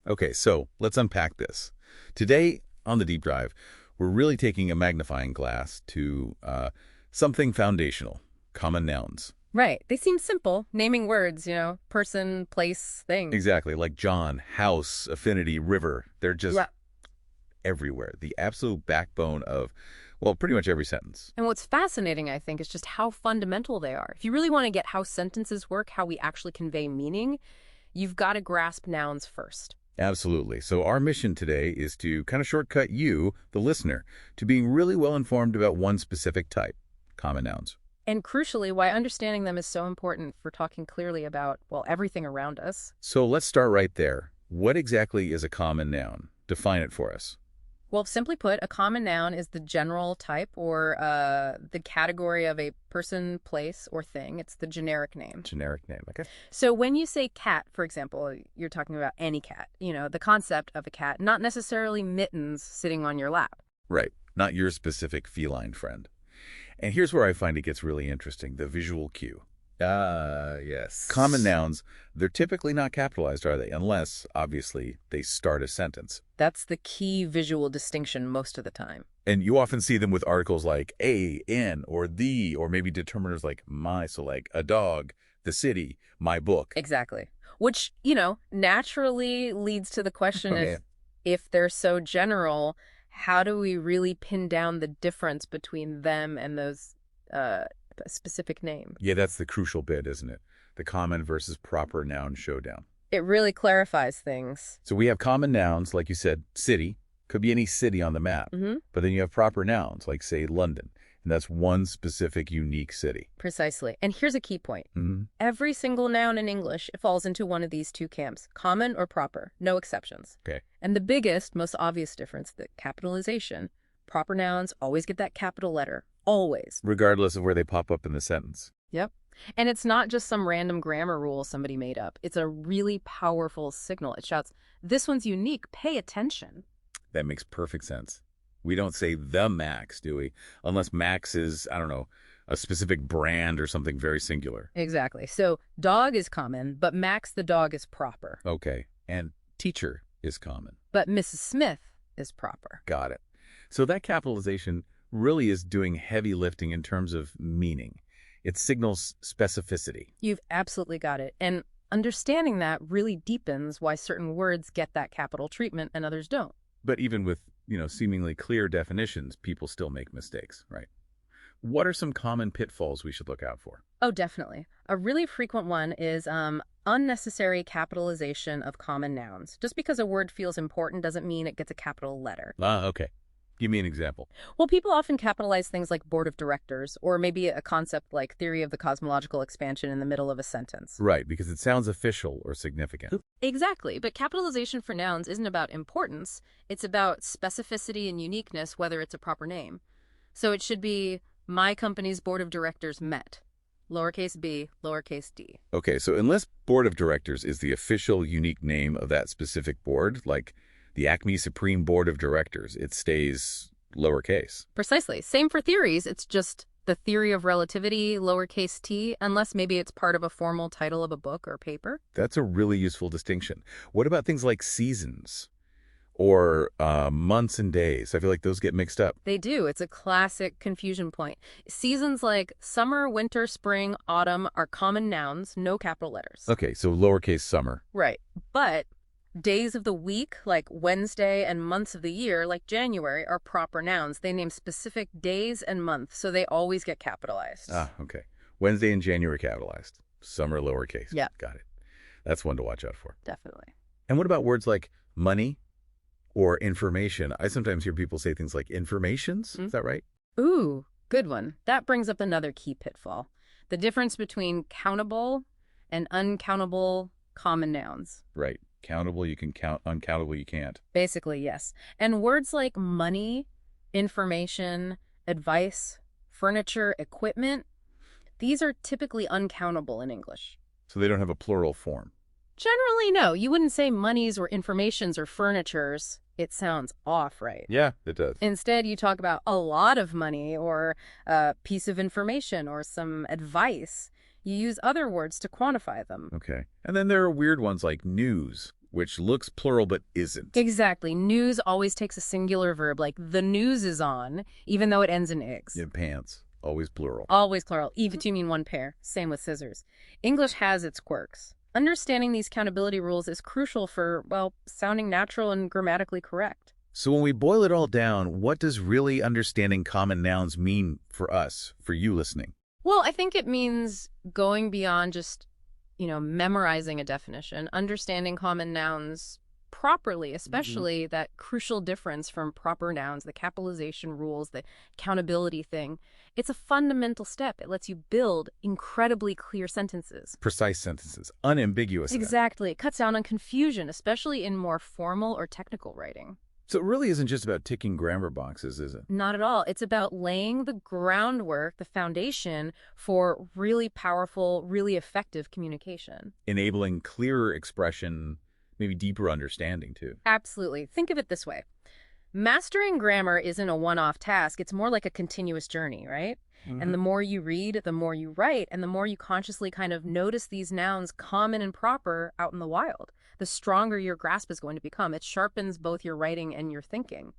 Okay, so let's unpack this. Today on the deep dive, we're really taking a magnifying glass to something foundational, common nouns. Right. They seem simple, naming words, person, place, thing. Exactly, like John, house, affinity, river. They're just Yeah. everywhere. The absolute backbone of, well, pretty much every sentence. And what's fascinating, I think, is just how fundamental they are. If you really want to get how sentences work, how we actually convey meaning, you've got to grasp nouns first. Absolutely. So our mission today is to kind of shortcut you, the listener, to being really well informed about one specific type, common nouns. And crucially, why understanding them is so important for talking clearly about, well, everything around us. So let's start right there. What exactly is a common noun? Define it for us. Well, simply put, a common noun is the general type or the category of a person, place, or thing. It's the generic name. Generic name, okay? So when you say cat, for example, you're talking about any cat, the concept of a cat, not necessarily mittens sitting on your lap. Right, not your specific feline friend. And here's where I find it gets really interesting, the visual cue. Ah, yes. Common nouns, they're typically not capitalized, are they? Unless, obviously, they start a sentence. That's the key visual distinction most of the time. And you often see them with articles like a, in, or the, or maybe determiners like my, so like a dog, the city, my book. Exactly. Which, naturally leads to the question Yeah. if they're so general, how do we really pin down the difference between them and those specific name? Yeah, that's the crucial bit, isn't it? The common versus proper noun showdown. It really clarifies things. So we have common nouns, like you said, city. Could be any city on the map. Mm-hmm. But then you have proper nouns, like, say, London. And that's one specific unique city. Precisely. And here's a key point. Mm-hmm. Every single noun in English falls into one of these two camps, common or proper, no exceptions. Okay. And the biggest, most obvious difference, the capitalization. Proper nouns always get that capital letter. Always. Regardless of where they pop up in the sentence. Yep. And it's not just some random grammar rule somebody made up. It's a really powerful signal. It shouts, this one's unique. Pay attention. That makes perfect sense. We don't say the Max, do we? Unless Max is, I don't know, a specific brand or something very singular. Exactly. So dog is common, but Max the dog is proper. Okay. And teacher is common. But Mrs. Smith is proper. Got it. So that capitalization really is doing heavy lifting in terms of meaning. It signals specificity. You've absolutely got it. And understanding that really deepens why certain words get that capital treatment and others don't. But even with, seemingly clear definitions, people still make mistakes, right? What are some common pitfalls we should look out for? Oh, definitely. A really frequent one is unnecessary capitalization of common nouns. Just because a word feels important doesn't mean it gets a capital letter. Ah, okay. Give me an example. Well, people often capitalize things like board of directors, or maybe a concept like theory of the cosmological expansion in the middle of a sentence. Right, because it sounds official or significant. Exactly, but capitalization for nouns isn't about importance. It's about specificity and uniqueness, whether it's a proper name. So it should be, my company's board of directors met. Lowercase b, lowercase d. Okay, so unless board of directors is the official unique name of that specific board, like the Acme Supreme Board of Directors, it stays lowercase. Precisely. Same for theories. It's just the theory of relativity, lowercase t, unless maybe it's part of a formal title of a book or paper. That's a really useful distinction. What about things like seasons or months and days? I feel like those get mixed up. They do. It's a classic confusion point. Seasons like summer, winter, spring, autumn are common nouns, no capital letters. Okay, so lowercase summer. Right. But days of the week, like Wednesday, and months of the year, like January, are proper nouns. They name specific days and months, so they always get capitalized. Ah, okay. Wednesday and January capitalized. Summer lowercase. Yeah. Got it. That's one to watch out for. Definitely. And what about words like money or information? I sometimes hear people say things like informations. Is that right? Ooh, good one. That brings up another key pitfall. The difference between countable and uncountable common nouns. Right. Countable you can count, uncountable you can't. Basically, yes. And words like money, information, advice, furniture, equipment, these are typically uncountable in English. So they don't have a plural form. Generally, no. You wouldn't say monies or informations or furnitures. It sounds off, right? Yeah, it does. Instead, you talk about a lot of money or a piece of information or some advice. You use other words to quantify them. Okay. And then there are weird ones like news which looks plural but isn't. Exactly. News always takes a singular verb, like the news is on, even though it ends in igs. Yeah, pants, always plural. Always plural, even if you mean one pair. Same with scissors. English has its quirks. Understanding these countability rules is crucial for, well, sounding natural and grammatically correct. So when we boil it all down, what does really understanding common nouns mean for us, for you listening? Well, I think it means going beyond just, memorizing a definition, understanding common nouns properly, especially that crucial difference from proper nouns, the capitalization rules, the countability thing. It's a fundamental step. It lets you build incredibly clear sentences. Precise sentences, unambiguous. Exactly. It cuts down on confusion, especially in more formal or technical writing. So it really isn't just about ticking grammar boxes, is it? Not at all. It's about laying the groundwork, the foundation for really powerful, really effective communication. Enabling clearer expression, maybe deeper understanding, too. Absolutely. Think of it this way. Mastering grammar isn't a one-off task. It's more like a continuous journey, right? And the more you read, the more you write, and the more you consciously kind of notice these nouns common and proper out in the wild, the stronger your grasp is going to become. It sharpens both your writing and your thinking.